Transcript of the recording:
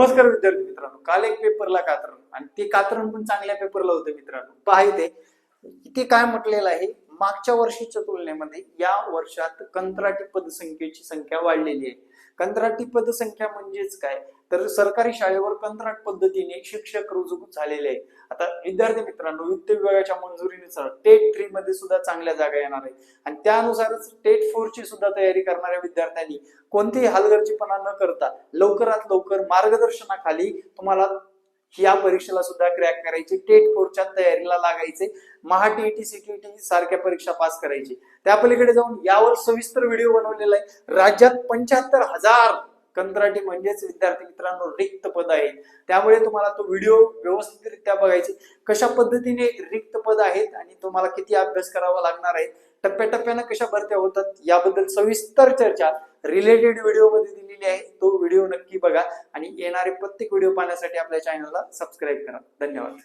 नमस्कार विद्यार्थी मित्रांनो, काल एक पेपरला कात्रण आणि ते कात्रण पण चांगल्या पेपरला होतं मित्रांनो. पहा इथे काय म्हटलेलं आहे, मागच्या वर्षीच्या तुलनेमध्ये या वर्षात कंत्राटी पदसंख्येची संख्या वाढलेली आहे. कंत्राटी पदसंख्या म्हणजेच काय, तर सरकारी शाळेवर कंत्राट पद्धतीने शिक्षक रुजू झालेले आहे. आता विद्यार्थी मित्रांनो, वित्त विभागाच्या मंजुरीनुसार टेट 3 मध्ये सुद्धा चांगल्या जागा येणार आहे आणि त्यानुसारच टेट 4 ची सुद्धा तयारी करणाऱ्या विद्यार्थ्यांनी कोणतीही हलगर्जीपणा न करता लवकरात लवकर मार्गदर्शनाखाली तुम्हाला या परीक्षेला सुद्धा क्रॅक करायची, टेट 4 च्या तयारीला लागायचे, महा टीईटी सीटीईटी सारख्या परीक्षा पास करायची. त्या पलीकडे जाऊन यावर सविस्तर व्हिडिओ बनवलेला आहे. राज्यात 75,000 कंत्राटी म्हणजेच विद्यार्थी मित्रांनो रिक्त पद आहेत. त्यामुळे तुम्हाला तो व्हिडिओ व्यवस्थितरित्या बघायचे, कशा पद्धतीने रिक्त पद आहेत आणि तुम्हाला किती अभ्यास करावा लागणार आहे, टप्प्याटप्प्याने कशा भरत्या होतात याबद्दल सविस्तर चर्चा रिलेटेड व्हिडिओ मध्ये दिलेली आहे. तो व्हिडिओ नक्की बघा आणि येणारे प्रत्येक व्हिडिओ पाहण्यासाठी आपल्या चॅनलला सबस्क्राईब करा. धन्यवाद.